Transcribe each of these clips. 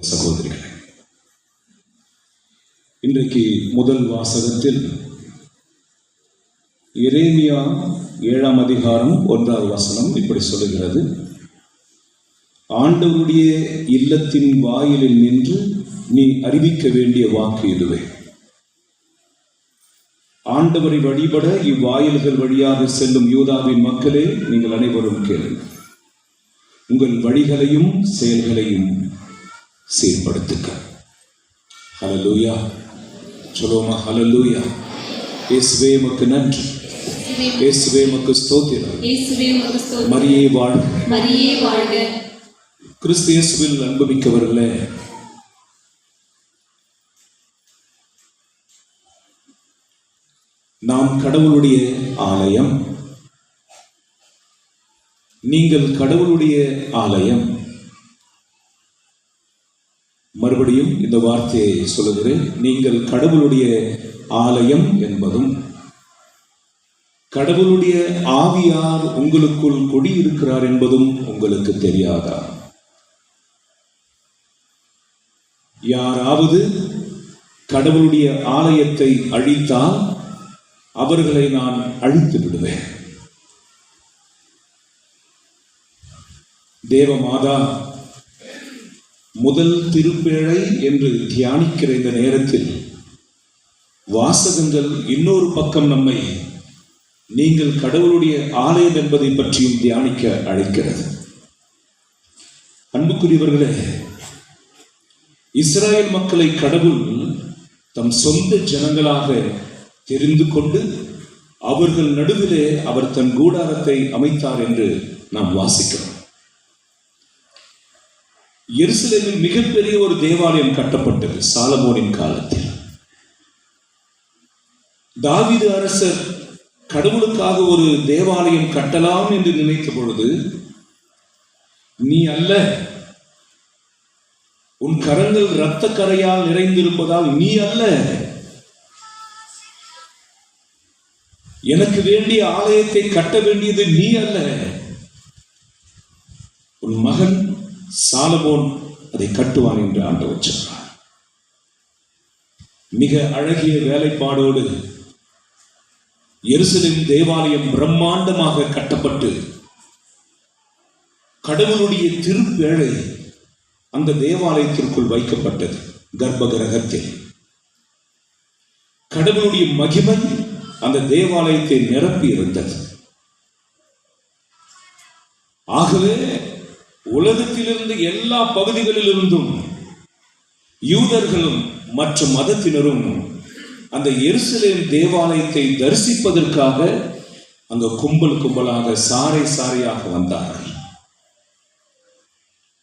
சகோதரிகளே, இன்றைக்கு முதல் வாசகத்தில் எரேமியா 7ஆம் அதிகாரம் 1வது வசனம் இப்படி சொல்லுகிறது: ஆண்டவருடைய இல்லத்தின் வாயிலில் நின்று நீ அறிவிக்க வேண்டிய வாக்கு இதுவே. ஆண்டவரை வழிபட இவ்வாயில்கள் வழியாக செல்லும் யூதாவின் மக்களே, நீங்கள் அனைவரும் கேளுங்கள். உங்கள் வழிகளையும் செயல்களையும் சீர்படுத்துக. ஹல்லேலூயா, சொல்லுவோமா? ஹல்லேலூயா. இயேசுவே உமக்கு நன்றி, இயேசுவே உமக்கு ஸ்தோத்திரம், மரியே வாழ்க, மரியே வாழ்க. கிறிஸ்து இயேசுவில் அன்புமிக்கவர்களே, நாம் கடவுளுடைய ஆலயம், நீங்கள் கடவுளுடைய ஆலயம். மறுபடியும் இந்த வார்த்தையை சொல்லுகிறேன். நீங்கள் கடவுளுடைய ஆலயம் என்பதும், கடவுளுடைய ஆவியார் உங்களுக்குள் குடியிருக்கிறார் என்பதும் உங்களுக்கு தெரியாதா? யாராவது கடவுளுடைய ஆலயத்தை அழித்தால் அவர்களை நான் அழித்து விடுவேன். தேவமாதா முதல் திருப்பேழை என்று தியானிக்கிற இந்த நேரத்தில் வாசகங்கள் இன்னொரு பக்கம் நம்மை நீங்கள் கடவுளுடைய ஆலயம் என்பதை பற்றியும் தியானிக்க அழைக்கிறது. அன்புக்குரியவர்களே, இஸ்ராயேல் மக்களை கடவுள் தம் சொந்த ஜனங்களாக தெரிந்து கொண்டு அவர்கள் நடுவிலே அவர் தன் கூடாரத்தை அமைத்தார் என்று நாம் வாசிக்கிறோம். எருசலேமில் மிகப்பெரிய ஒரு தேவாலயம் கட்டப்பட்டது சாலமோனின் காலத்தில். தாவீது அரசர் கடவுளுக்காக ஒரு தேவாலயம் கட்டலாம் என்று நினைத்த பொழுது, நீ அல்ல, உன் கரங்கள் இரத்த கரையால் நிறைந்திருப்பதால் நீ அல்ல, எனக்கு வேண்டிய ஆலயத்தை கட்ட வேண்டியது நீ அல்ல, உன் மகன் சாலமோன் அதை கட்டுவான் என்று ஆண்டவர் சொன்னார். மிக அழகிய வேலைப்பாடோடு எருசலேம் தேவாலயம் பிரம்மாண்டமாக கட்டப்பட்டு கடவுளுடைய திருப்பேழை அந்த தேவாலயத்திற்குள் வைக்கப்பட்டது. கர்ப்ப கிரகத்தில் கடவுளுடைய மகிமை அந்த தேவாலயத்தை நிரப்பி இருந்தது. ஆகவே உலகத்திலிருந்து எல்லா பகுதிகளிலிருந்தும் யூதர்களும் மற்ற மதத்தினரும் அந்த எருசலேம் தேவாலயத்தை தரிசிப்பதற்காக அந்த கும்பல் கும்பலாக சாறை சாறையாக வந்தார்கள்.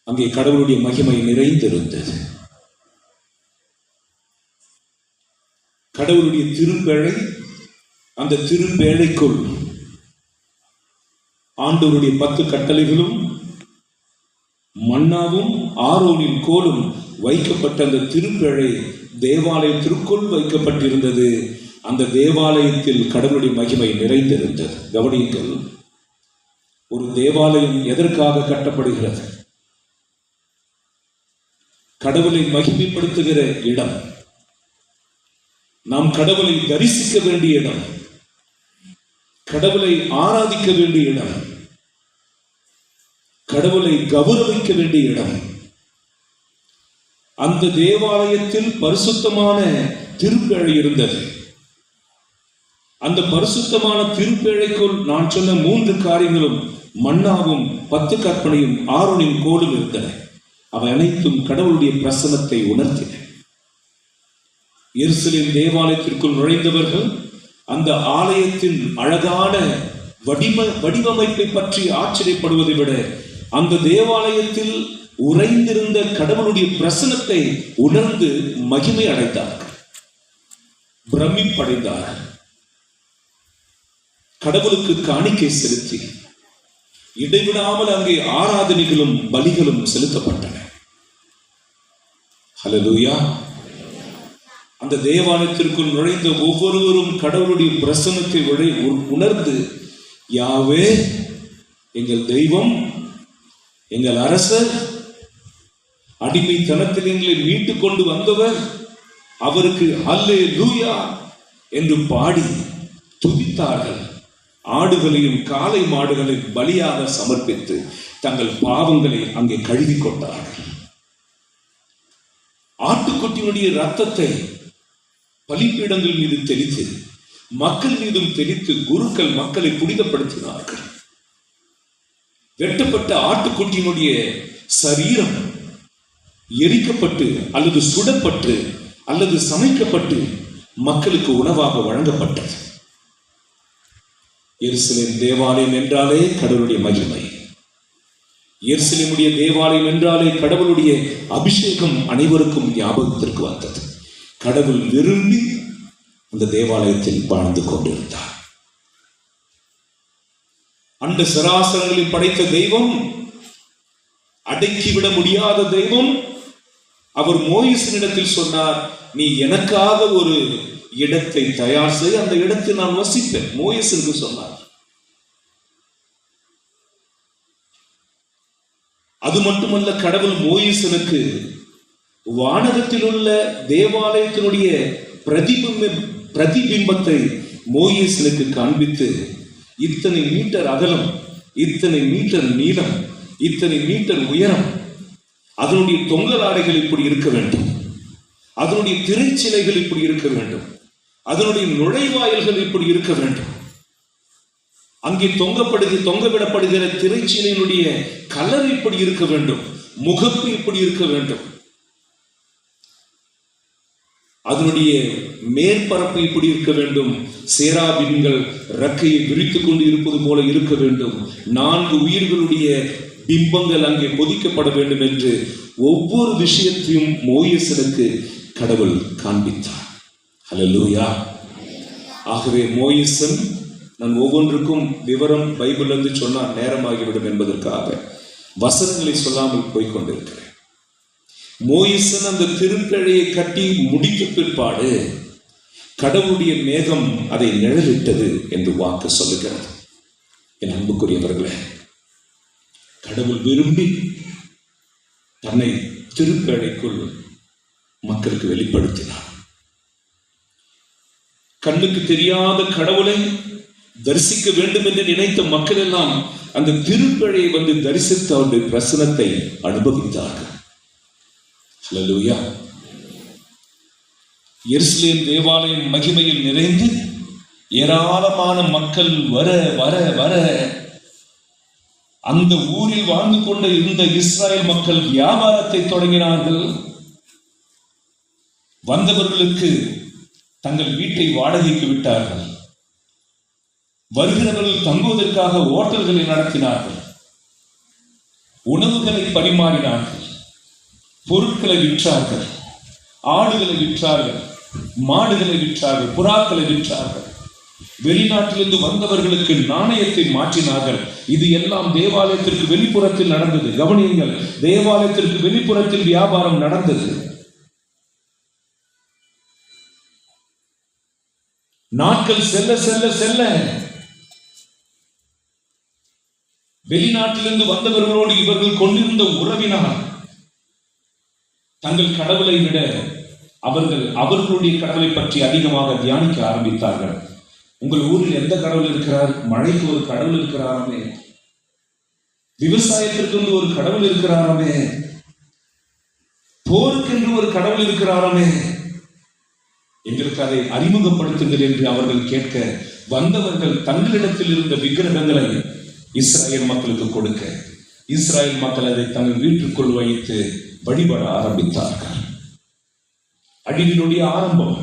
அங்கே கடவுளுடைய மகிமை நிறைந்திருந்தது. கடவுளுடைய திருப்பேழை, அந்த திருப்பேழைக்குள் ஆண்டவருடைய 10 கட்டளைகளும் மன்னாவும் ஆரோனின் கோலும் வைக்கப்பட்ட அந்த திருப்பேழை தேவாலயத்திற்குள் வைக்கப்பட்டிருந்தது. அந்த தேவாலயத்தில் கடவுளுடைய மகிமை நிறைந்திருந்தது. கவனியுங்கள், ஒரு தேவாலயம் எதற்காக கட்டப்படுகிறது? கடவுளை மகிமைப்படுத்துகிற இடம், நாம் கடவுளை தரிசிக்க வேண்டிய இடம், கடவுளை ஆராதிக்க வேண்டிய இடம், கடவுளை கௌரவிக்க வேண்டிய இடம். அந்த தேவாலயத்தில் பரிசுத்தமான திருப்பேழை இருந்தது. அந்த பரிசுத்தமான திருப்பேழைக்குள் நான் சொன்ன 3 காரியங்களும், மன்னாவும் 10 கற்பனையும் ஆரோனின் கோலும் இருந்தன. அவை அனைத்தும் கடவுளுடைய பிரசன்னத்தை உணர்த்தின. எருசலேம் தேவாலயத்திற்குள் நுழைந்தவர்கள் அந்த ஆலயத்தின் அழகான வடிவமைப்பை பற்றி ஆச்சரியப்படுவதை விட அந்த தேவாலயத்தில் உறைந்திருந்த கடவுளுடைய பிரசன்னத்தை உணர்ந்து மகிமை அடைந்தார்கள், பிரமிப்படைந்தார்கள். கடவுளுக்கு காணிக்கை செலுத்தி இடைவிடாமல் அங்கே ஆராதனைகளும் பலிகளும் செலுத்தப்பட்டன. ஹல்லேலூயா. அந்த தேவாலயத்திற்குள் நுழைந்த ஒவ்வொருவரும் கடவுளுடைய பிரசன்னத்தை உணர்ந்து, யாவே எங்கள் தெய்வம், எங்கள் அரசர், அடிமைத்தனத்தில் எங்களை மீட்டுக் கொண்டு வந்தவர், அவருக்கு அல்லேலூயா என்று பாடி துதித்தார்கள். ஆடுகளையும் காளை மாடுகளையும் பலியாக சமர்ப்பித்து தங்கள் பாவங்களை அங்கே கழுவி கொண்டார்கள். ஆட்டுக்குட்டியினுடைய ரத்தத்தை பலிப்பீடங்கள் மீது தெளித்து மக்கள் மீதும் தெளித்து குருக்கள் மக்களை புனிதப்படுத்தினார்கள். வெட்டப்பட்ட ஆட்டுக்குட்டியினுடைய சரீரம் எரிக்கப்பட்டு அல்லது சுடப்பட்டு அல்லது சமைக்கப்பட்டு மக்களுக்கு உணவாக வழங்கப்பட்டது. எருசலேம் தேவாலயம் என்றாலே கடவுளுடைய மகிமை. எருசலேமுடைய தேவாலயம் என்றாலே கடவுளுடைய அபிஷேகம் அனைவருக்கும் ஞாபகத்திற்கு வந்தது. கடவுள் விரும்பி அந்த தேவாலயத்தில் வாழ்ந்து கொண்டிருந்தார். அந்த சராசரங்களை படைத்த தெய்வம், அடக்கிவிட முடியாத தெய்வம், அவர் மோயிசனிடத்தில் சொன்னார், நீ எனக்காக ஒரு இடத்தை தயார் செய், அந்த இடத்தில் நான் வசிப்பேன். மோயிசனுக்கு சொன்னார். அது மட்டுமல்ல, கடவுள் மோயிசனுக்கு வானகத்தில் உள்ள தேவாலயத்தினுடைய பிரதிபிம்பத்தை மோயிசனுக்கு காண்பித்து, இத்தனை மீட்டர் அகலம், இத்தனை மீட்டர் நீளம், இத்தனை மீட்டர் உயரம், அதனுடைய தொங்கலாடைகள் இப்படி இருக்க வேண்டும், அதனுடைய திரைச்சிலைகள் இப்படி இருக்க வேண்டும், அதனுடைய நுழைவாயில்கள் இப்படி இருக்க வேண்டும், அங்கே தொங்கவிடப்படுகிற திரைச்சிலையினுடைய கலர் இப்படி இருக்க வேண்டும், முகப்பு இப்படி இருக்க வேண்டும், அதனுடைய மேற்பரப்பு இப்படி இருக்க வேண்டும், சேராபீன்கள் ரெக்கையை விரித்துக் கொண்டு இருப்பது போல இருக்க வேண்டும், 4 உயிர்களுடைய பிம்பங்கள் அங்கே பொதிக்கப்பட வேண்டும் என்று ஒவ்வொரு விஷயத்தையும் மோயிசனுக்கு கடவுள் காண்பித்தார். ஹல்லேலூயா. ஆகவே மோயிசன், நான் ஒவ்வொன்றுக்கும் விவரம் பைபிள் இருந்து சொன்னால் நேரமாகிவிடும் என்பதற்காக வசனங்களை சொல்லாமல் போய்கொண்டிருக்கிறேன். மோயிசன் அந்த திருப்பேழையை கட்டி முடித்த பிற்பாடு கடவுளுடைய மேகம் அதை நிழலிட்டது என்று வாக்கு சொல்லுகிறது. என் அன்புக்குரியவர்களே, கடவுள் விரும்பி தன்னை திருப்பேழைக்குள் மக்களுக்கு வெளிப்படுத்தினார். கண்ணுக்கு தெரியாத கடவுளை தரிசிக்க வேண்டும் என்று நினைத்த மக்கள் எல்லாம் அந்த திருப்பேழையை வந்து தரிசித்து அவருடைய பிரசனத்தை அனுபவித்தார்கள். ஹல்லேலூயா. எருசலேம் தேவாலயம் மகிமையில் நிறைந்து ஏராளமான மக்கள் வர வர வர அந்த ஊரில் வாழ்ந்து கொண்ட இந்த இஸ்ராயல் மக்கள் வியாபாரத்தை தொடங்கினார்கள். வந்தவர்களுக்கு தங்கள் வீட்டை வாடகைக்கு விட்டார்கள். வருகிறவர்கள் தங்குவதற்காக ஓட்டல்களை நடத்தினார்கள். உணவுகளை பரிமாறினார்கள். பொருட்களை விற்றார்கள். ஆடுகளை விற்றார்கள், மாடுகளை விற்றார்கள், புறாக்களை விற்றார்கள். வெளிநாட்டிலிருந்து வந்தவர்களுக்கு நாணயத்தை மாற்றினார்கள். இது எல்லாம் தேவாலயத்திற்கு வெளிப்புறத்தில் நடந்தது. கவனியுங்கள், தேவாலயத்திற்கு வெளிப்புறத்தில் வியாபாரம் நடந்தது. நாட்கள் செல்ல செல்ல செல்ல வெளிநாட்டிலிருந்து வந்தவர்களோடு இவர்கள் கொண்டிருந்த உறவினால் தங்கள் கடவுளை விட அவர்களுடைய கடவுளை பற்றி அதிகமாக தியானிக்க ஆரம்பித்தார்கள். உங்கள் ஊரில் எந்த கடவுள் இருக்கிறார்? மழைக்கு ஒரு கடவுள் இருக்கிறாராமே, விவசாயத்திற்கு ஒரு கடவுள் இருக்கிறாராமே, போருக்கென்று ஒரு கடவுள் இருக்கிறாராமே, எங்களுக்கு அதை அறிமுகப்படுத்துங்கள் என்று அவர்கள் கேட்க, வந்தவர்கள் தங்களிடத்தில் இருந்த விக்கிரகங்களை இஸ்ராயல் மக்களுக்கு கொடுக்க, இஸ்ராயல் மக்கள் அதை தங்கள் வீட்டுக்குள் வைத்து வழிபட ஆரம்பித்தார்கள். அழிவினுடைய ஆரம்பம்.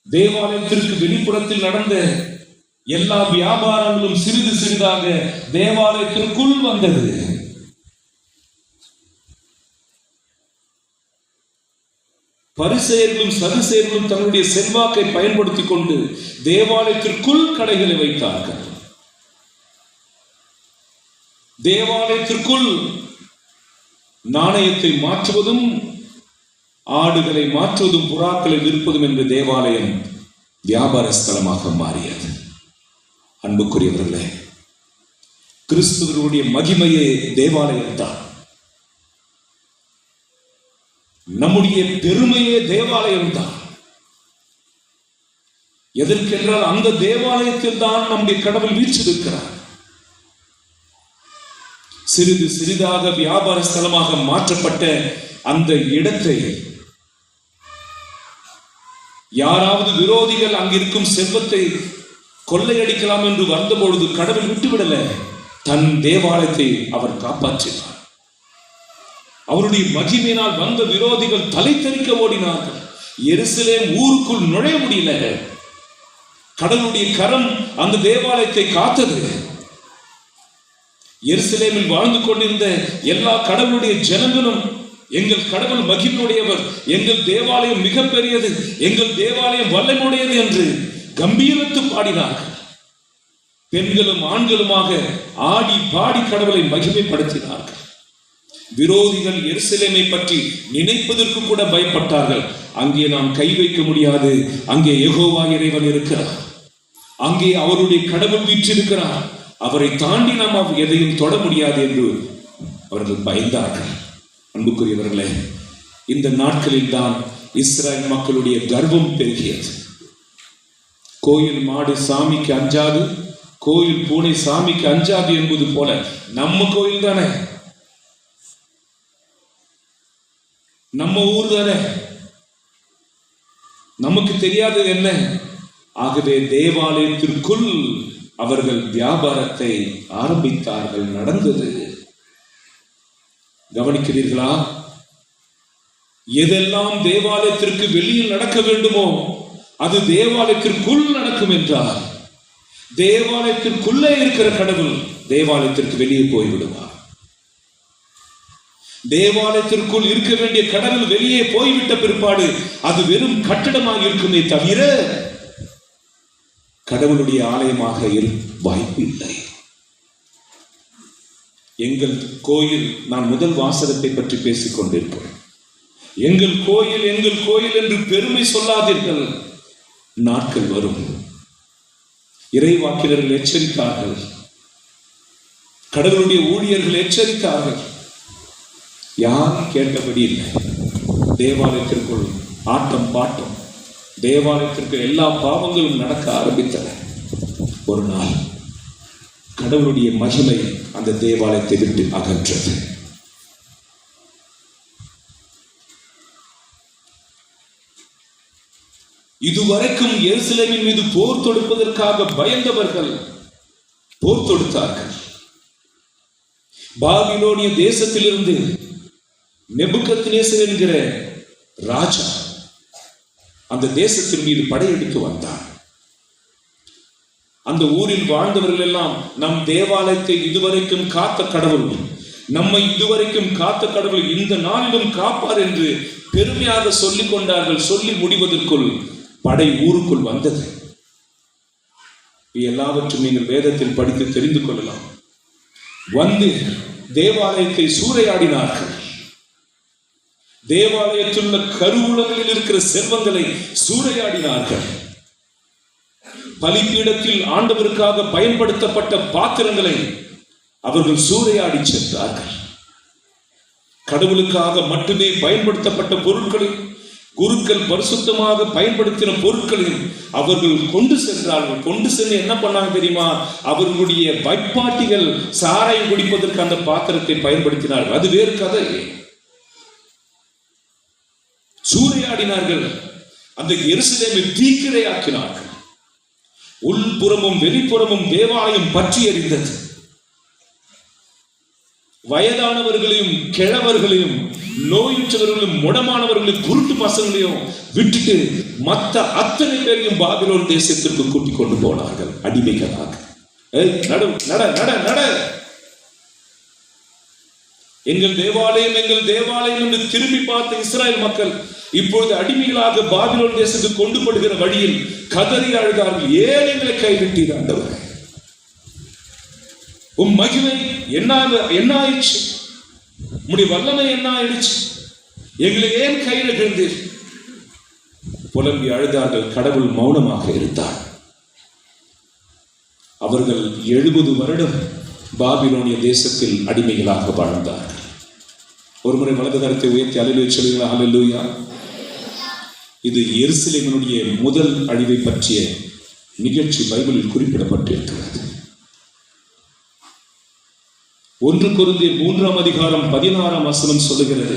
தேவாலயத்திற்கு வெளிப்புறத்தில் நடந்த எல்லா வியாபாரங்களும் சிறிது சிறிதாக தேவாலயத்திற்குள் வந்தது. பரிசேயர்களும் சதுசேயர்களும் தங்களுடைய செல்வாக்கை பயன்படுத்திக் கொண்டு தேவாலயத்திற்குள் கடைகளை வைத்தார்கள். தேவாலயத்திற்குள் நாணயத்தை மாற்றுவதும், ஆடுகளை மாற்றுவதும், புறாக்களை விற்பதும் என்று தேவாலயம் வியாபார ஸ்தலமாக மாறியது. அன்புக்குரியவர்களே, கிறிஸ்துவனுடைய மகிமையே தேவாலயம் தான். நம்முடைய பெருமையே தேவாலயம் தான். எதற்கென்றால் அந்த தேவாலயத்தில் தான் நம்முடைய கடவுள் வீற்றிருக்கிறார். சிறிது சிறிதாக வியாபார ஸ்தலமாக மாற்றப்பட்ட அந்த இடத்தை யாராவது விரோதிகள் அங்கிருக்கும் செல்வத்தை கொள்ளையடிக்கலாம் என்று வந்தபொழுது கடவுள் விட்டுவிடல, தன் தேவாலயத்தை அவர் காப்பாற்றினார். அவருடைய மகிமையினால் வந்த விரோதிகள் தலை தெறிக்க ஓடினார்கள். எருசலேம் ஊருக்குள் நுழைய முடியல. கடவுளுடைய கரம் அந்த தேவாலயத்தை காத்தது. எருசலேமில் வாழ்ந்து கொண்டிருந்த எல்லா கடவுளுடைய ஜனங்களும் எங்கள் கடவுள் மகிமையுடையவர், எங்கள் தேவாலயம் மிக பெரியது, எங்கள் தேவாலயம் வல்லமையுடையது என்று கம்பீரத்து பாடினார்கள். பெண்களும் ஆண்களுமாக ஆடி பாடி கடவுளை மகிமைப்படுத்தினார்கள். விரோதிகள் எருசலேமை பற்றி நினைப்பதற்கு கூட பயப்பட்டார்கள். அங்கே நாம் கை வைக்க முடியாது, அங்கே யெகோவா இறைவன் இருக்கிறார், அங்கே அவருடைய கடவுள் வீற்றிருக்கிறார், அவரை தாண்டி நாம் எதையும் தொட முடியாது என்று அவர்கள் பயந்தார்கள். அன்புக்குரியவர்களே, இந்த நாட்களில் தான் இஸ்ரேல் மக்களுடைய கர்வம் பெருகியது. கோயில் மாடு சாமிக்கு அஞ்சாது, கோயில் பூனை சாமிக்கு அஞ்சாது என்பது போல நம்ம கோயில் தானே, நம்ம ஊர் தானே, நமக்கு தெரியாதது என்ன? ஆகவே தேவாலயத்திற்குள் அவர்கள் வியாபாரத்தை ஆரம்பித்தார்கள். நடந்தது. கவனிக்கிறீர்களா? எதெல்லாம் தேவாலயத்திற்கு வெளியில் நடக்க வேண்டுமோ அது தேவாலயத்திற்குள் நடக்கும் என்றார். தேவாலயத்திற்குள்ளே இருக்கிற கடவுள் தேவாலயத்திற்கு வெளியே போய்விடுவார். தேவாலயத்திற்குள் இருக்க வேண்டிய கடவுள் வெளியே போய்விட்ட பிற்பாடு அது வெறும் கட்டடமாக இருக்குமே தவிர கடவுளுடைய ஆலயமாக வாய்ப்பு இல்லை. எங்கள் கோயில், நான் முதல் வாசகத்தை பற்றி பேசிக் கொண்டிருக்கிறேன். எங்கள் கோயில் எங்கள் கோயில் என்று பெருமை சொல்லாதீர்கள். நாட்கள் வரும். இறைவாக்கினர்கள் எச்சரித்தார்கள், கடவுளுடைய ஊழியர்கள் எச்சரித்தார்கள். யாரும் கேட்டபடி இல்லை. தேவாலயத்திற்குள் ஆட்டம் பாட்டம், தேவாலயத்திற்கு எல்லா பாவங்களும் நடக்க ஆரம்பித்தன. ஒரு நாள் கடவுளுடைய மகிமை அந்த தேவாலயத்தை விட்டு அகன்றது. இதுவரைக்கும் எருசலேமின் மீது போர் தொடுப்பதற்காக பயந்தவர்கள் போர் தொடுத்தார்கள். பாபிலோனிய தேசத்திலிருந்து நெபுகத்நேசர் என்கிற ராஜா அந்த தேசத்தின் மீது படையெடுத்து வந்தார். அந்த ஊரில் வாழ்ந்தவர்கள் எல்லாம் நம் தேவாலயத்தை இதுவரைக்கும் காத்த கடவுள், நம்மை இதுவரைக்கும் காத்த கடவுள் இந்த நாளிலும் காப்பார் என்று பெருமையாக சொல்லிக் கொண்டார்கள். சொல்லி முடிவதற்குள் படை ஊருக்குள் வந்தது. எல்லாவற்றும் நீங்கள் வேதத்தில் படித்து தெரிந்து கொள்ளலாம். வந்து தேவாலயத்தை சூறையாடினார்கள். தேவாலயத்தில் உள்ள கருவூலங்களில் இருக்கிற செல்வங்களை சூறையாடினார்கள். பலிபீடத்தில் ஆண்டவருக்காக பயன்படுத்தப்பட்ட பாத்திரங்களை அவர்கள் சூறையாடி சென்றார்கள். கடவுளுக்காக மட்டுமே பயன்படுத்தப்பட்ட பொருட்களை, குருக்கள் பரிசுத்தமாக பயன்படுத்தின பொருட்களையும் அவர்கள் கொண்டு சென்றார்கள். கொண்டு சென்று என்ன பண்ணாங்க தெரியுமா? அவர்களுடைய வைப்பாட்டிகள் சாராயம் குடிப்பதற்கு அந்த பாத்திரத்தை பயன்படுத்தினார்கள். அது வேறு கதை. சூறையாடினார்கள். அந்த எருசலேமை தீக்கிரையாக்கினார்கள். உள்புறமும் வெளிப்புறமும் தேவாலயம் பற்றி எறிந்தது. வயதானவர்களையும் கிழவர்களையும் நோயுற்றவர்களும் முடமானவர்களையும் குருட்டு பசங்களையும் விட்டுட்டு மற்ற அத்தனை பேரையும் பாபிலோன் தேசத்திற்கு கூட்டிக் கொண்டு போனார்கள் அடிமைகளாக. எங்கள் தேவாலயம் எங்கள் தேவாலயம் என்று திரும்பி பார்த்த இஸ்ராயல் மக்கள் இப்பொழுது அடிமைகளாக பாபிலோன் தேசத்துக்கு கொண்டு போடுகிற வழியில் கதறி அழுதார்கள். ஏன் எங்களை கைவிட்டீர் ஆண்டவரே? உன் மகிமை என்ன ஆயிடுச்சு? உம்முடைய வல்லமை என்ன ஆயிடுச்சு? எங்களை ஏன் கையில் எழுந்தீர்? புலம்பி அழுதார்கள். கடவுள் மௌனமாக இருந்தார். அவர்கள் 70 வருடம் பாபிலோனிய தேசத்தில் அடிமைகளாக வாழ்ந்தார்கள். ஒருமுறை வலது கரத்தை உயர்த்தி அல்லேலூயா சொல்லுங்களா? அல்லேலூயா. இது எருசலேமினுடைய முதல் அழிவை பற்றிய நிகழ்ச்சி பைபிளில் குறிப்பிடப்பட்டிருக்கிறது. 1 கொரிந்தியர் 3:16 சொல்லுகிறது,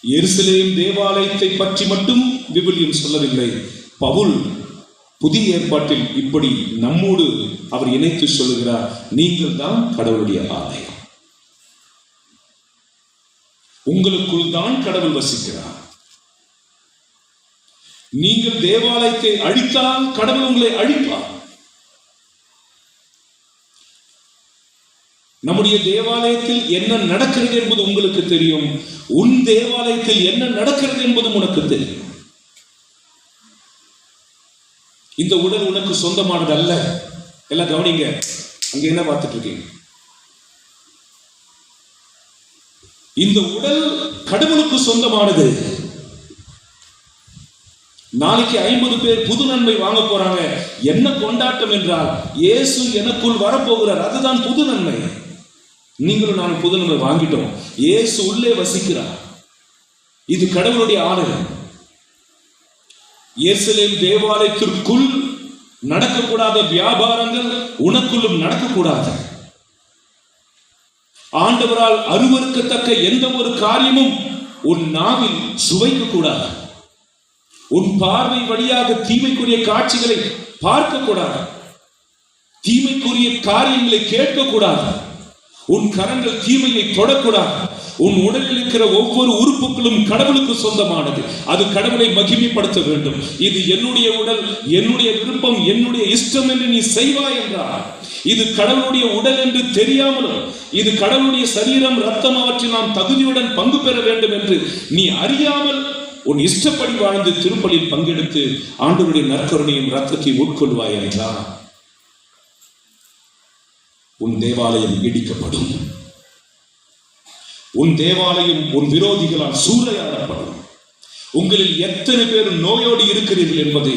எருசலேம் தேவாலயத்தை பற்றி மட்டும் விவிலியம் சொல்லவில்லை. பவுல் புதிய ஏற்பாட்டில் இப்படி நம்மோடு அவர் இணைத்து சொல்லுகிறார், நீங்கள் தான் கடவுளுடைய ஆலயம், உங்களுக்குள் தான் கடவுள் வசிக்கிறார். நீங்கள் தேவாலயத்தை அழித்தால் கடவுள் உங்களை அழிப்பார். நம்முடைய தேவாலயத்தில் என்ன நடக்கிறது என்பது உங்களுக்கு தெரியும். உன் தேவாலயத்தில் என்ன நடக்கிறது என்பதும் உனக்கு தெரியும். இந்த உடல் உனக்கு சொந்தமானது அல்ல. எல்லாம் கவனிங்க, அங்க என்ன பார்த்துட்டு இருக்கீங்க? இந்த உடல் கடவுளுக்கு சொந்தமானது. நாளைக்கு 50 பேர் புது நன்மை வாங்க போறாங்க. என்ன கொண்டாட்டம் என்றால், இயேசு எனக்குள் வரப்போகிறார். அதுதான் புது நன்மை. நீங்களும் நான் புது நன்மை வாங்கிட்டோம். இயேசு உள்ளே வசிக்கிறார். இது கடவுளுடைய ஆலயம். எருசலேம் தேவாலயத்திற்குள் நடக்கக்கூடாத வியாபாரங்கள் உனக்குள்ளும் நடக்கக்கூடாது. ஆண்டவரால் அருவருக்கத்தக்க எந்த ஒரு காரியமும் உன் நாவில் சுவைக்க கூடாது. உன் பார்வை வழியாக தீமைக்குரிய காட்சிகளை பார்க்க கூடாது. தீமைக்குரிய காரியங்களை கேட்க கூடாது. உன் கரங்கள் தீமையை தொடக்கூடாது. உன் உடலில் இருக்கிற ஒவ்வொரு உறுப்புகளும் கடவுளுக்கு சொந்தமானது. அது கடவுளை மகிமைப்படுத்த வேண்டும். இது என்னுடைய உடல், என்னுடைய விருப்பம், என்னுடைய இஷ்டம் என்று நீ செய்வாய் என்றால், இது கடவுளுடைய உடல் என்று தெரியாமலும், இது கடவுளுடைய சரீரம், ரத்தம், அவற்றில் நாம் தகுதியுடன் பங்கு பெற வேண்டும் என்று நீ அறியாமல் உன் இஷ்டப்படி வாழ்ந்து திருப்பலியில் பங்கெடுத்து ஆண்டவருடைய நற்கருணையும் ரத்தத்தையும் உட்கொள்வாய் என்றால், உன் தேவாலயம் இடிக்கப்படும். உன் தேவாலயம் உன் விரோதிகளால் சூறையாடப்படும். உங்களில் எத்தனை பேர் நோயோடு இருக்கிறீர்கள் என்பதை,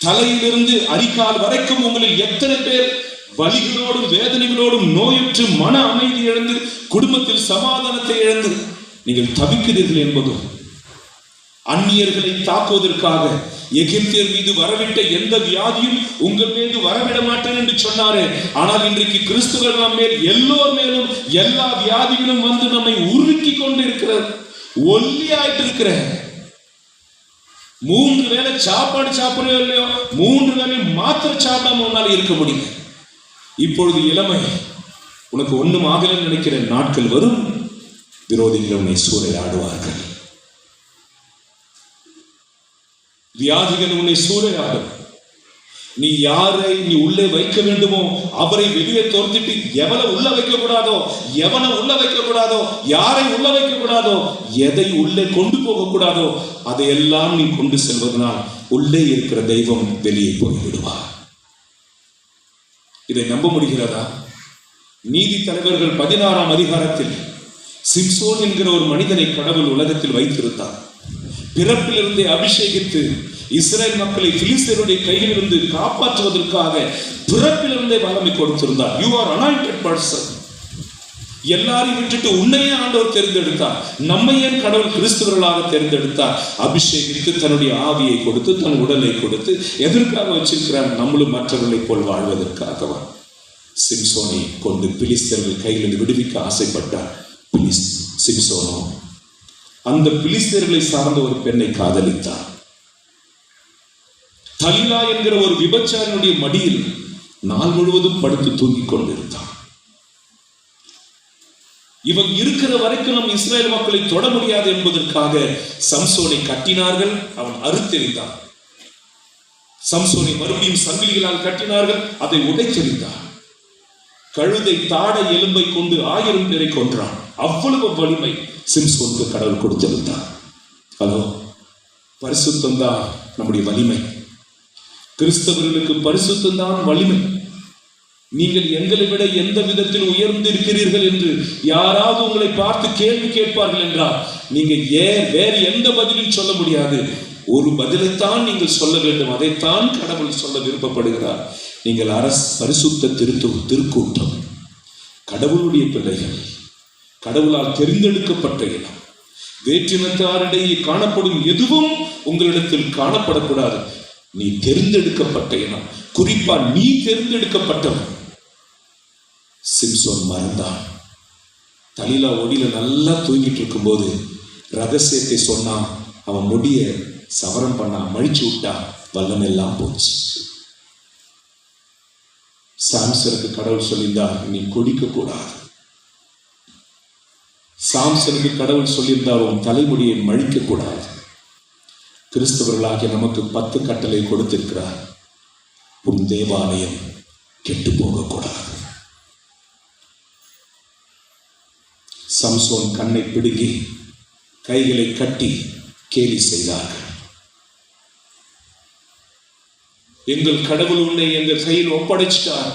தலையிலிருந்து அரிக்கால் வரைக்கும் உங்களில் எத்தனை பேர் வலிகளோடும் வேதனைகளோடும் நோயுற்று மன அமைதி இழந்து குடும்பத்தில் சமாதானத்தை இழந்து நீங்கள் தவிக்கிறீர்கள் என்பதும், அந்நியர்களை தாக்குவதற்காக எகிப்தியர் மீது வரவிட்ட எந்த வியாதியும் உங்கள் மீது வரவிட மாட்டேன் என்று சொன்னாரே, ஆனால் இன்றைக்கு கிறிஸ்துவர் நம் மேல் எல்லோர் மேலும் எல்லா வியாதிகளும் வந்து நம்மை உருக்கி கொண்டு இருக்கிறது. ஒல்லியாயிட்டு இருக்கிற 3 வேளை சாப்பாடு சாப்பிடவே இல்லையோ, 3 வேளை மாத்திரை சாப்பிடாம உன்னால இருக்க முடியும். இப்பொழுது இளமை, உனக்கு ஒண்ணும் ஆகலன்னு நினைக்கிற நாட்கள் வரும். விரோதிகள் உன்னை சூறையாடுவார்கள். வியாதிகள் உன்னை சூறையாடும். நீ யாரை நீ உள்ளே வைக்க வேண்டுமோ அவரை வெளியே தோர்த்திட்டு எவனை உள்ள வைக்க கூடாதோ, எவனை உள்ள வைக்க கூடாதோ, யாரை உள்ள வைக்க கூடாதோ, எதை உள்ளே கொண்டு போக கூடாதோ அதையெல்லாம் நீ கொண்டு செல்வதனால் உள்ளே இருக்கிற தெய்வம் வெளியே போய்விடுவார். இதை நம்ப முடிகிறதா? நீதி தலைவர்கள் 16ஆம் அதிகாரத்தில் சிம்சோன் என்கிற ஒரு மனிதனை கடவுள் உலகத்தில் வைத்திருந்தார். பிறப்பிலிருந்தே அபிஷேகித்து இஸ்ரேல் மக்களை பிலிஸ்தீனருடைய கையிலிருந்து காப்பாற்றுவதற்காக பிறப்பிலிருந்தே வல்லமை கொடுத்திருந்தார். You are anointed person. எல்லாரையும் விட்டுட்டு உன்னையே ஆண்டவர் தேர்ந்தெடுத்தார். நம்மை ஏன் கடவுள் கிறிஸ்துவர்களாக தேர்ந்தெடுத்தார்? அபிஷேகித்து தன்னுடைய ஆவியை கொடுத்து தன் உடலை கொடுத்து எதற்காக வச்சிருக்கிறார்? நம்மளும் மற்றவர்களை போல் வாழ்வதற்காகவா? சிம்சோனை கொண்டு பிலிஸ்தர்கள் கையிலிருந்து விடுவிக்க ஆசைப்பட்டார். சிம்சோனோ அந்த பிலிஸ்தர்களை சார்ந்த ஒரு பெண்ணை காதலித்தார். தலிலா என்கிற ஒரு விபச்சாரனுடைய மடியில் நாள் முழுவதும் படுத்து தூங்கிக் கொண்டிருந்தான். இவன் இருக்கிற வரைக்கும் நம் இஸ்ரேல் மக்களை தொட முடியாது என்பதற்காக சம்சோனை கட்டினார்கள். அவன் அறுத்தெறிந்தான். சம்சோனை மறுபடியும் சங்கிலிகளால் கட்டினார்கள். அதை உடைத்தெறிந்தான். கழுதை தாடை எலும்பை கொண்டு 1000 பேரை கொன்றான். அவ்வளவு வலிமை சிம்சோனுக்கு கடவுள் கொடுத்திருந்தார். அதோ பரிசுத்தம் தான் நம்முடைய வலிமை. கிறிஸ்தவர்களுக்கு பரிசுத்தம் தான் வலிமை. நீங்கள் எங்களை விட எந்த விதத்தில் உயர்ந்து இருக்கிறீர்கள் என்று யாராவது உங்களை பார்த்து கேள்வி கேட்பார்கள் என்றால் நீங்க வேறு எந்த பதிலும் சொல்ல முடியாது. ஒரு பதிலைத்தான் நீங்கள் சொல்ல வேண்டும். அதைத்தான் கடவுள் சொல்ல விருப்பப்படுகிறார். நீங்கள் பரிசுத்த திருக்கூட்டம், கடவுளுடைய பிள்ளைகள், கடவுளால் தெரிந்தெடுக்கப்பட்ட இனம். வேற்றினத்தாரிடையே காணப்படும் எதுவும் உங்களிடத்தில் காணப்படக்கூடாது. நீ தெரிந்தெடுக்கப்பட்ட இனம், குறிப்பா நீ தெரிந்தெடுக்கப்பட்டவன். சிம்சோன் மறந்தான். தலீலா ஒடியில நல்லா தூங்கிட்டு இருக்கும் போது ரகசியத்தை சொன்னான். அவன் முடிய சவரம் பண்ணா, மழிச்சு விட்டா, வல்லமெல்லாம் போச்சு. சாம்சனுக்கு கடவுள் சொல்லியிருந்தார், நீ குடிக்க கூடாது. சாம்சனுக்கு கடவுள் சொல்லியிருந்தார், உன் தலைமுடியை மழிக்க கூடாது. கிறிஸ்தவர்களாகிய நமக்கு 10 கட்டளை கொடுத்திருக்கிறார். உன் தேவாலயம் கெட்டு போகக்கூடாது. சம்சோன் கண்ணை பிடுங்கி கைகளை கட்டி கேலி செய்தார்கள். எங்கள் கடவுள் உன்னை எங்கள் கையில் ஒப்படைச்சிட்டார்,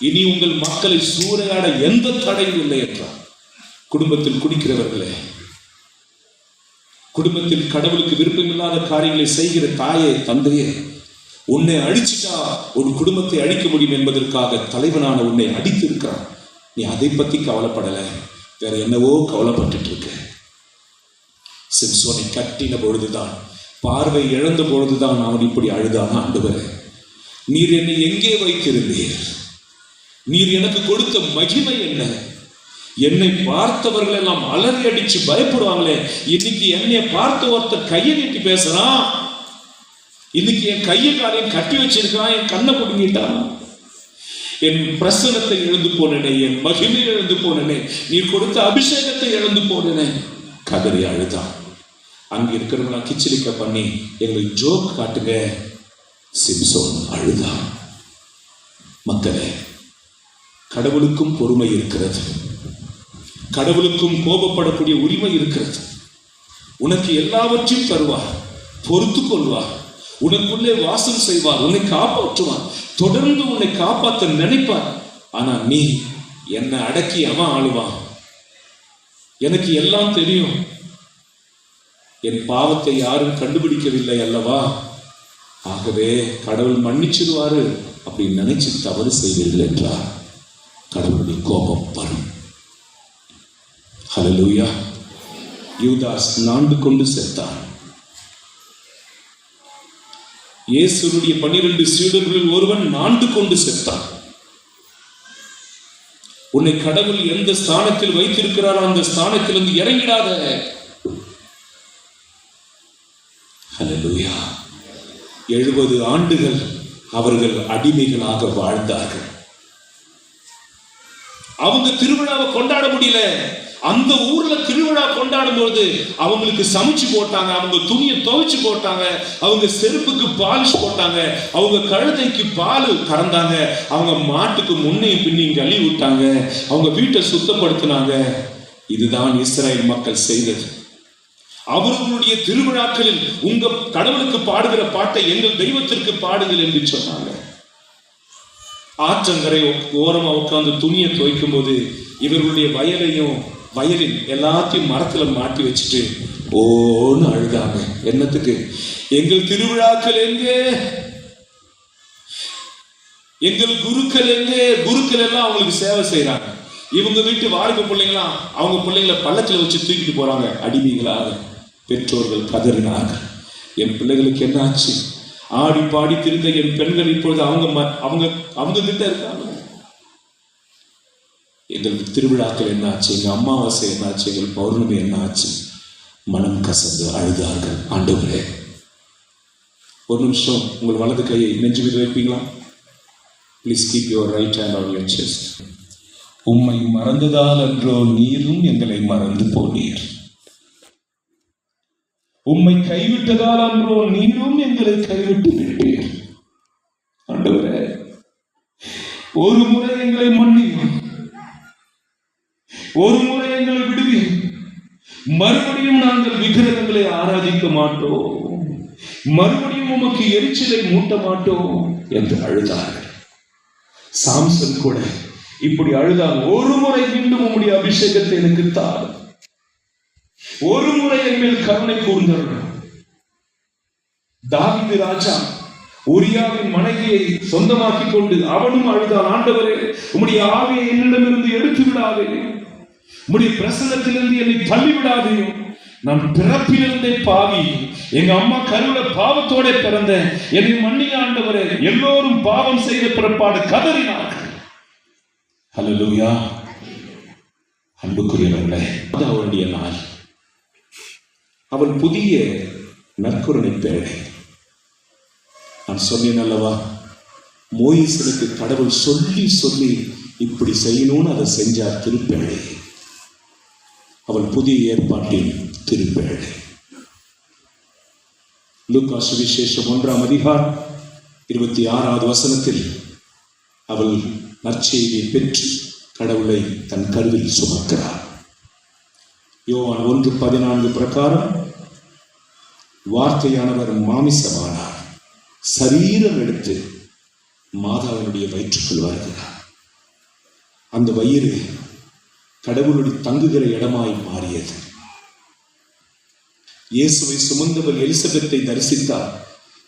இனி உங்கள் மக்களை சூறையாட எந்த தடையும் இல்லை என்றார். குடும்பத்தில் குடிக்கிறவர்களே, குடும்பத்தில் கடவுளுக்கு விருப்பமில்லாத காரியங்களை செய்கிற தாயே, தந்தையே, உன்னை அழிச்சிட்டா ஒரு குடும்பத்தை அழிக்க முடியும் என்பதற்காக தலைவனான உன்னை அடித்திருக்கிறான். நீ அதை பத்தி கவலைப்படல, வேற என்னவோ கவலைப்பட்டு இருக்க. சிம்சோனை கட்டின பொழுதுதான், பார்வை இழந்த பொழுதுதான் அவன் இப்படி அழுதான். ஆண்டவரே, நீர் என்னை எங்கே வைத்திருந்தீர்? நீர் எனக்கு கொடுத்த மகிமை என்ன? என்னை பார்த்தவர்கள் எல்லாம் அலறி அடிச்சு பயப்படுவாங்களே. இன்னைக்கு என்னை பார்த்த ஒருத்தர் கையை நீட்டி பேசுறான். இன்னைக்கு என் கையை காலையும் கட்டி வச்சிருக்கான், என் கண்ணை பிடுங்கிட்டான். என் பிரசனத்தை இழந்து போனேனே, என் மகிமை இழந்து போனேனே, நீ கொடுத்த அபிஷேகத்தை இழந்து போனேனே, கதறி அழுதான். அங்க இருக்கிறவங்களா கிச்சலிக்க பண்ணி எங்களுக்கு ஜோக் காட்டுங்க. சிம்சோன் அழுதான். மக்களே, கடவுளுக்கும் பொறுமை இருக்கிறது, கடவுளுக்கும் கோபப்படக்கூடிய உரிமை இருக்கிறது. உனக்கு எல்லாவற்றையும் தருவார், பொறுத்து கொள்வார், உனக்குள்ளே வாசம் செய்வார், உன்னை காப்பாற்றுவார், தொடர்ந்து உன்னை காப்பாற்ற நினைப்பார். ஆனா நீ என்னை அடக்கி அவன் ஆளுவான். எனக்கு எல்லாம் தெரியும், என் பாவத்தை யாரும் கண்டுபிடிக்கவில்லை அல்லவா, ஆகவே கடவுள் மன்னிச்சிருவாரு அப்படின்னு நினைச்சு தவறு செய்வீர்கள் என்றார். கடவுளுடைய கோபம் வரும். ஹல்லேலூயா. யூதாஸ் நாண்டு கொண்டு செத்தான். இயேசுவுடைய 12 சீடர்களில் ஒருவன் நாண்டு கொண்டு செத்தான். உன்னை கடவுள் எந்த ஸ்தானத்தில் வைத்திருக்கிறாரோ அந்த ஸ்தானத்திலிருந்து இறங்கிடாத. ஹல்லேலூயா. 70 ஆண்டுகள் அவர்கள் அடிமைகளாக வாழ்ந்தார்கள். அவங்க திருவிழாவை கொண்டாட முடியல. அந்த ஊர்ல திருவிழா கொண்டாடும் போது அவங்களுக்கு சமைச்சு போட்டாங்க, அவங்க துணியை துவைச்சு போட்டாங்க, அவங்க செருப்புக்கு பாலிஷ் போட்டாங்க, அவங்க கழுதைக்கு பால் கறந்தாங்க, அவங்க மாட்டுக்கு முன்னையும் பின்னையும் கழுவி விட்டாங்க, அவங்க வீட்டை சுத்தப்படுத்தினாங்க. இதுதான் இஸ்ரேல் மக்கள் செய்தது. அவர்களுடைய திருவிழாக்களில் உங்க கடவுளுக்கு பாடுகிற பாட்டை எங்கள் தெய்வத்திற்கு பாடுங்கள் என்று சொன்னாங்க. ஆற்றங்கரை ஓரமா உட்கார்ந்து துணியை துவைக்கும் போது இவர்களுடைய வயலில் எல்லாத்தையும் மரத்துல மாட்டி வச்சுட்டு ஓன்னு அழுதாங்க. என்னத்துக்கு? எங்கள் திருவிழாக்கள் எங்கே, எங்கள் குருக்கள் எங்கே? குருக்கள் எல்லாம் அவங்களுக்கு சேவை செய்யறாங்க. இவங்க வீட்டு வாலிப பிள்ளைங்களாம் அவங்க பிள்ளைங்களை பள்ளத்துல வச்சு தூக்கிட்டு போறாங்க அடிமைகளாக. பெற்றோர்கள் கதறினார்கள், என் பிள்ளைகளுக்கு என்ன ஆச்சு? ஆடி பாடி திரிந்த என் பெண்கள் இப்பொழுது அவங்க கிட்ட இருக்காங்க. எங்களுக்கு திருவிழாக்கள் என்ன ஆச்சு? எங்க அமாவாசை என்ன ஆச்சு? எங்கள் பௌர்ணமி என்ன ஆச்சு? மனம் கசந்து அழுதார்கள். ஆண்டவரே, ஒரு நிமிஷம் உங்கள் வலது கையை நெஞ்சு மீது வைப்பீங்களா? Please keep your right hand on your chest. உம்மை மறந்ததால் அன்றோ நீரும் எங்களை மறந்து போனீர். உம்மை கைவிட்டதால் அன்றோ நீரும் எங்களை கைவிட்டு விட்டீர். ஆண்டவரே, ஒரு முறை எங்களை மன்னியும், ஒரு முறை எங்களை விடுவீர். மறுபடியும் நாங்கள் விக்கிரகங்களை ஆராதிக்க மாட்டோம், மறுபடியும் உமக்கு எரிச்சலை மூட்ட மாட்டோம் என்று அழுதார்கள். சாம்சன் கூட இப்படி அழுதான். ஒரு முறை மீண்டும் உம்முடைய அபிஷேகத்தை எனக்கு தார், ஒரு முறை என் மேல் கருணை கூர்ந்தருளும். தாவீது ராஜா உரியாவின் மனைவியை சொந்தமாக்கிக் கொண்டு அவனும் அழுதான், ஆண்டவரே உம்முடைய ஆவியை என்னிடமிருந்து எடுத்து விடாதே, உம்முடைய பிரசன்னத்திலிருந்து என்னை தள்ளி விடாதே, நான் பிறப்பிலிருந்தே பாவி, எங்க அம்மா கருவில பாவத்தோட பிறந்த, என்னை மன்னிய ஆண்டவரே. எல்லோரும் பாவம் செய்த பிறப்பாடு கதறினார்கள். ஹல்லேலூயா. அன்புக்குரியவர்களே, அது அவளுடைய நாள். அவள் புதிய நற்கருணை பேழை. நான் சொன்னேன் அல்லவா, மோயிசனுக்கு கடவுள் சொல்லி சொல்லி இப்படி செய்யணும்னு அதை செஞ்சார். திருப்பேழை அவள் புதிய ஏற்பாட்டின் திருப்பேழை. லூக்கா சுவிசேஷம் 1ஆம் அதிகாரம் 26வது வசனத்தில் அவள் நற்செய்தியை பெற்று கடவுளை தன் கருவில் சுமக்கிறார். யோவான் 1:14 பிரகாரம் வார்த்தையானவர் மாமிசமானார், சரீரம் எடுத்து மாதாவினுடைய வயிற்றுக்குள் வருகிறார். அந்த வயிறு கடவுளுடைய தங்குகிற இடமாய் மாறியது. இயேசுவை சுமந்தவள் எலிசபெத்தை தரிசித்தார்.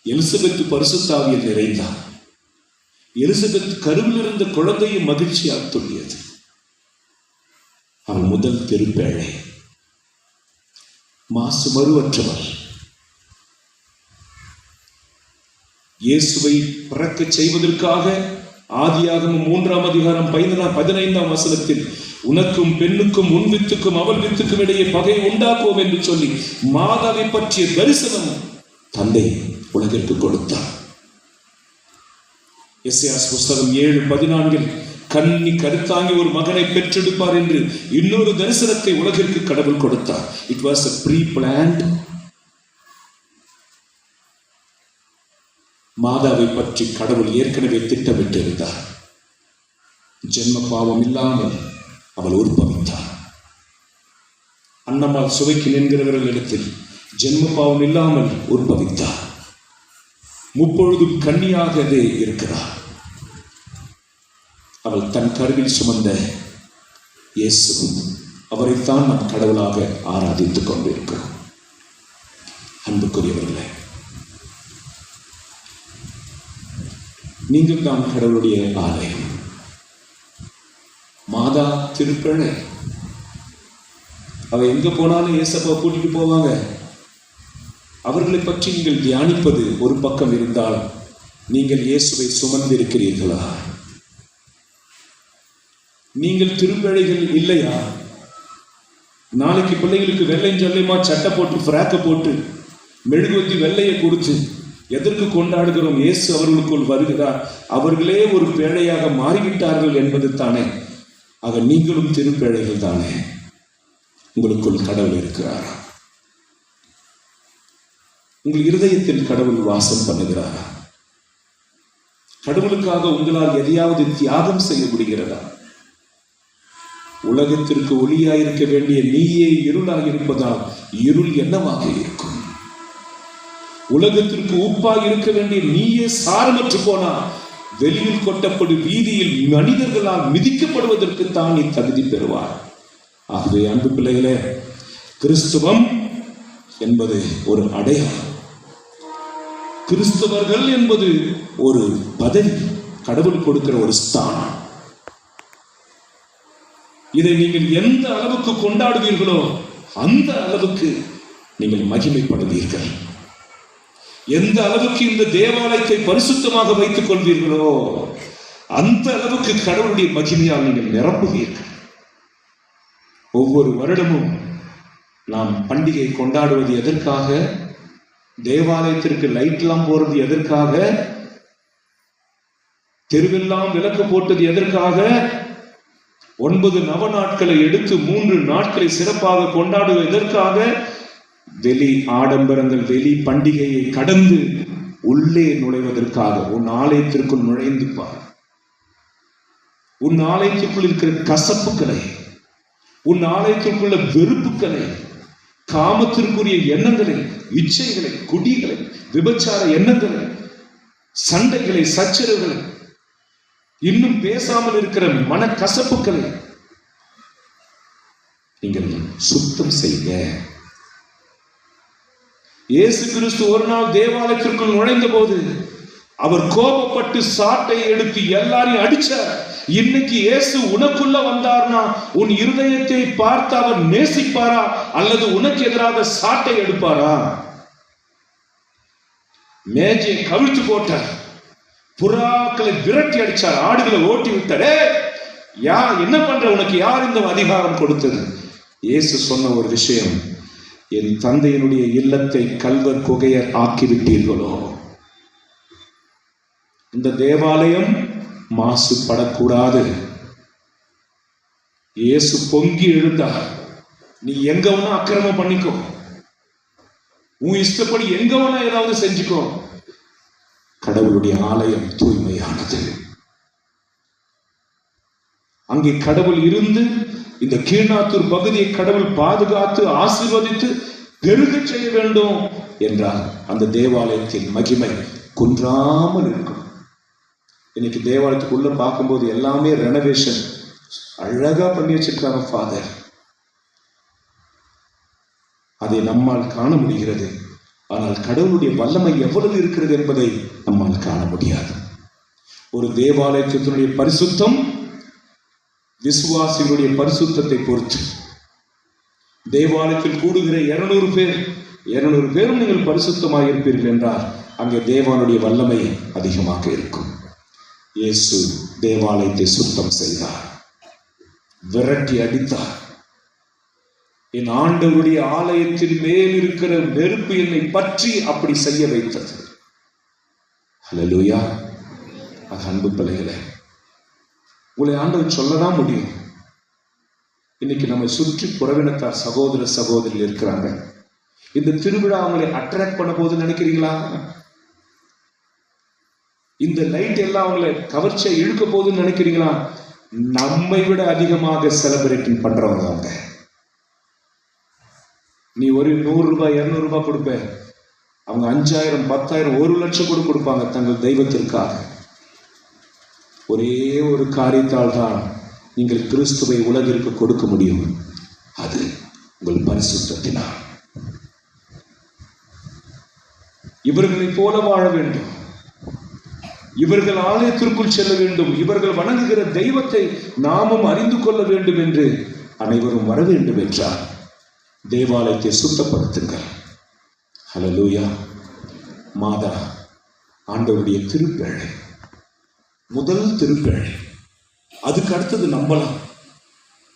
எலிசபெத்து பரிசுத்தாவியில் நிறைந்தார். எலிசபெத் கருவில் இருந்த குழந்தையை மகிழ்ச்சியாக துள்ளியது. அவள் முதல் திருப்பேழை. மாசு மறுவற்றவர். இயேசுவை பிறக்க செய்வதற்காக ஆதியாகமம் 3ஆம் அதிகாரம் 15ஆம் வசனத்தில் உனக்கும் பெண்ணுக்கும் உன் வித்துக்கும் அவள் வித்துக்கும் இடையே பகை உண்டாக்குவோம் என்று சொல்லி மாதாவை பற்றிய தரிசனம் தந்தை உலகிற்கு கொடுத்தார். எசேயாஸ் புஸ்தகம் 7:14 கன்னி கருத்தாங்கி ஒரு மகனை பெற்றெடுப்பார் என்று இன்னொரு தரிசனத்தை உலகிற்கு கடவுள் கொடுத்தார். It was a pre-planned. மாதாவை பற்றி கடவுள் ஏற்கனவே திட்டமிட்டு இருந்தார். ஜென்ம பாவம் இல்லாமல் அவள் உற்பவித்தார். அன்னம்மாள் சுவைக்கு நின்கிறவர்கள் இடத்தில் ஜென்ம பாவம் இல்லாமல் உற்பவித்தார். முப்பொழுதும் கன்னியாகவே இருக்கிறார். அவள் தன் கருவில் சுமந்த இயேசு, அவரைத்தான் நாம் கடவுளாக ஆராதித்துக் கொண்டிருக்கிறோம். அன்புக்குரியவர்களே, நீங்கள் தான் கடவுளுடைய ஆலயம். மாதா திருப்பேழை. அவ எங்க போனாலும் இயேசப்பா கூட்டிட்டு போவாங்க. அவர்களை பற்றி நீங்கள் தியானிப்பது ஒரு பக்கம் இருந்தால், நீங்கள் இயேசுவை சுமந்திருக்கிறீர்களா? நீங்கள் திருப்பேழைகள் இல்லையா? நாளைக்கு பிள்ளைகளுக்கு வெள்ளை சொல்லையுமா சட்டை போட்டு ஃப்ராக்க போட்டு மெழுகுவத்தி வெள்ளையை கொடுத்து எதற்கு கொண்டாடுகிறோம்? இயேசு அவர்களுக்குள் வருகிறார், அவர்களே ஒரு பேழையாக மாறிவிட்டார்கள் என்பது தானே. ஆக நீங்களும் திருப்பேழைகள் தானே. உங்களுக்குள் கடவுள் இருக்கிறாரா? உங்கள் இருதயத்தில் கடவுள் வாசம் பண்ணுகிறாரா? கடவுளுக்காக உங்களால் எதையாவது தியாகம் செய்ய முடிகிறதா? உலகத்திற்கு ஒளியாயிருக்க வேண்டிய நீயே இருளாக இருப்பதால் இருள் என்னவாக இருக்கும்? உலகத்திற்கு உப்பாக இருக்க வேண்டிய நீயே சாரமற்று போனா வெளியில் கொட்டப்படும் வீதியில் மனிதர்களால் மிதிக்கப்படுவதற்கு தான் நீ தகுதி பெறுவார். ஆகவே அன்பு பிள்ளைகளே, கிறிஸ்துவம் என்பது ஒரு அடையாளம். கிறிஸ்தவர்கள் என்பது ஒரு பதவி, கடவுள் கொடுக்கிற ஒரு ஸ்தானம். இதை நீங்கள் எந்த அளவுக்கு கொண்டாடுவீர்களோ அந்த அளவுக்கு நீங்கள் மகிமைப்படுவீர்கள். எந்த அளவுக்கு இந்த தேவாலயத்தை பரிசுத்தமாக வைத்துக் கொள்வீர்களோ அந்த அளவுக்கு கடவுளுடைய மகிமையால் நீங்கள் நிரப்புவீர்கள். ஒவ்வொரு வருடமும் நாம் பண்டிகை கொண்டாடுவது எதற்காக? தேவாலயத்திற்கு லைட்லாம் போறது எதற்காக? தெருவெல்லாம் விளக்கு போட்டது எதற்காக? 9 நவ நாட்களை எடுத்து 3 நாட்களை சிறப்பாக கொண்டாடுவது எதற்காக? வெளி ஆடம்பரங்கள், வெளி பண்டிகையை கடந்து உள்ளே நுழைவதற்காக. உன் ஆலயத்திற்குள் நுழைந்து பார். உன் ஆலயத்திற்குள் இருக்கிற கசப்புக்களை, உன் ஆலயத்திற்குள்ள வெறுப்புக்களை, காமத்திற்குரிய எண்ணங்களை, இச்சைகளை, குடிகளை, விபச்சார எண்ணங்களை, சண்டைகளை, சச்சரவுகளை, இன்னும் பேசாமல் இருக்கிற மனக்கசப்புக்களை நீங்கள் சுத்தம் செய்ய. இயேசு கிறிஸ்து ஒரு நாள் தேவாலயத்திற்குள் நுழைந்த போது அவர் கோபப்பட்டு சாட்டை எடுத்து எல்லாரையும் அடிச்சார். இன்னைக்கு இயேசு உனக்குள்ள வந்தார்னா உன் இருதயத்தை பார்த்து அவர் நேசிப்பாரா அல்லது உனக்கு எதிராக சாட்டை எடுப்பாரா? மேஜை கவிழ்த்து போட்டார், புறாக்களை விரட்டி அடிச்சார், ஆடுகளை ஓட்டி விட்டார். என்ன பண்ற, உனக்கு யார் இந்த அதிகாரம் கொடுத்தது? இயேசு சொன்ன ஒரு விஷயம், என் தந்தையினுடைய இல்லத்தை கல்வர் குகையர் ஆக்கிவிட்டீர்களோ. இந்த தேவாலயம் மாசுபடக்கூடாது. இயேசு பொங்கி எழுந்தார். நீ எங்க வேணா அக்கிரமம் பண்ணிக்கோ, உன் இஷ்டப்படி எங்க வேணா ஏதாவது செஞ்சுக்கோ, கடவுளுடைய ஆலயம் தூய்மையானது. அங்கே கடவுள் இருந்து இந்த கீழ்நாத்தூர் பகுதியை கடவுள் பாதுகாத்து ஆசீர்வதித்து பெருக செய்ய வேண்டும் என்றால் அந்த தேவாலயத்தின் மகிமை குன்றாமல் இருக்கும். இன்னைக்கு தேவாலயத்துக்குள்ள பார்க்கும்போது எல்லாமே ரெனோவேஷன் அழகா பண்ணி வச்சிருக்காங்க ஃபாதர். அதை நம்மால் காண முடிகிறது. ஆனால் கடவுளுடைய வல்லமை எவ்வளவு இருக்கிறது என்பதை நம்மால் காண முடியாது. ஒரு தேவாலயத்தினுடைய பரிசுத்தம் விசுவாசிகளுடைய பரிசுத்தத்தை பொறுத்து. தேவாலயத்தில் கூடுகிற 200 பேரும் நீங்கள் பரிசுத்தமாக இருப்பீர்கள் என்றால் அங்கே தேவனுடைய வல்லமை அதிகமாக இருக்கும். இயேசு தேவாலயத்தை சுத்தம் செய்தார், விரட்டி அடித்தார். என் ஆண்டவருடைய ஆலயத்தின் மேல் இருக்கிற நெருப்பு என்னை பற்றி அப்படி செய்ய வைத்தது. ஹல்லேலூயா. அன்பு பிள்ளைகளே, உங்களை ஆண்டவர் சொல்லதான் முடியும். இன்னைக்கு நம்ம சுற்றி புறவினத்தார் சகோதர சகோதரிகள் இருக்கிறாங்க. இந்த திருவிழா அவங்களை அட்ராக்ட் பண்ண போது நினைக்கிறீங்களா? இந்த லைட் எல்லாம் அவங்களை கவர்ச்சியை இழுக்க போதுன்னு நினைக்கிறீங்களா? நம்மை விட அதிகமாக செலிப்ரேட்டிங் பண்றவங்க அவங்க. நீ ஒரு 100 ரூபாய் 200 ரூபாய் கொடுப்ப, அவங்க 5000 10,000 1 லட்சம் கூட கொடுப்பாங்க தங்கள் தெய்வத்திற்காக. ஒரே ஒரு காரியத்தால் தான் நீங்கள் கிறிஸ்துவை உலகிற்கு கொடுக்க முடியும், அது உங்கள் பரிசுத்தத்தினால். இவர்களை போல வாழ வேண்டும், இவர்கள் ஆலயத்திற்குள் செல்ல வேண்டும், இவர்கள் வணங்குகிற தெய்வத்தை நாமும் அறிந்து கொள்ள வேண்டும் என்று அனைவரும் வர வேண்டும் என்றார். தேவாலயத்தை சுத்தப்படுத்துங்கள். ஹல்லேலூயா. மாதா ஆண்டவருடைய திருப்பேழை, முதல் திருப்பேழை. அதுக்கு அடுத்தது நம்பலாம்.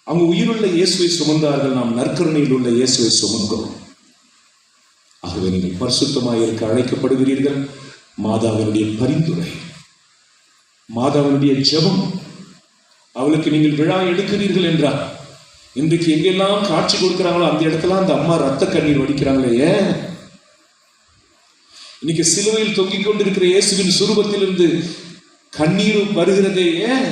அவங்க உயிருள்ள இயேசுவை சுமந்தார்கள், நாம் நற்கருணையில் உள்ள இயேசுவை சுமக்கிறோம். ஆகவே நீங்கள் பரிசுத்தமாக இருக்க அழைக்கப்படுகிறீர்கள். மாதாவினுடைய பரிந்துரை, மாதாவினுடைய ஜெபம், அவளுக்கு நீங்கள் விழா எடுக்கிறீர்கள் என்றால் இன்றைக்கு எங்கெல்லாம் காட்சி கொடுக்கிறாங்களோ அந்த இடத்துல அந்த அம்மா ரத்த கண்ணீர் வடிக்கிறாங்களே. ஏன்? இன்னைக்கு சிலுவையில் தொங்கிக் கொண்டிருக்கிற இயேசுவின் சுரூபத்திலிருந்து கண்ணீர் வருகிறதே ஏன்?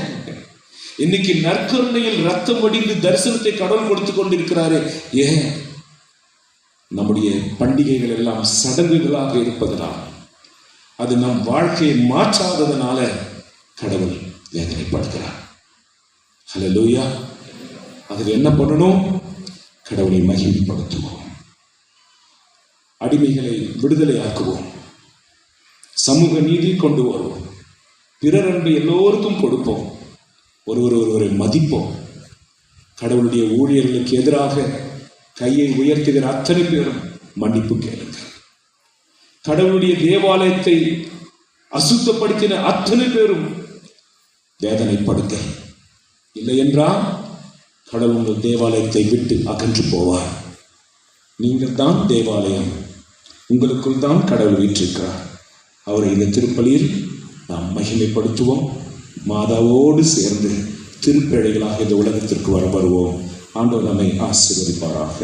இன்னைக்கு நற்கருணையில் ரத்தம் வடிந்து தரிசனத்தை கடவுள் கொடுத்து கொண்டிருக்கிறாரே ஏன்? நம்முடைய பண்டிகைகள் எல்லாம் சடங்குகளாக இருப்பதனால், அது நம் வாழ்க்கையை மாற்றாததனால கடவுள் வேதனைப்படுகிறார். ஹல்லேலூயா. அதுக்கு என்ன பண்ணணும்? கடவுளை மகிமைப்படுத்துவோம், அடிமைகளை விடுதலை ஆக்குவோம், சமூக நீதி கொண்டு வருவோம், பிறர் அன்பை எல்லோருக்கும் கொடுப்போம், ஒருவரை மதிப்போம். கடவுளுடைய ஊழியர்களுக்கு எதிராக கையை உயர்த்துகிற அத்தனை பேரும் மன்னிப்பு கேளுங்க. கடவுளுடைய தேவாலயத்தை அசுத்தப்படுத்தின அத்தனை பேரும் வேதனைப்படுத்த, இல்லை என்றால் கடவுள் உங்கள் தேவாலயத்தை விட்டு அகன்று போவார். நீங்கள் தான் தேவாலயம், உங்களுக்குள் தான் கடவுள் வீற்றிருக்கிறார். அவரை இந்த திருப்பலியில் நாம் மகிமைப்படுத்துவோம். மாதாவோடு சேர்ந்து திருப்பேழைகளாக இந்த உலகத்திற்கு வருவோம். ஆண்டவர் நம்மை ஆசீர்வதிப்பாராக.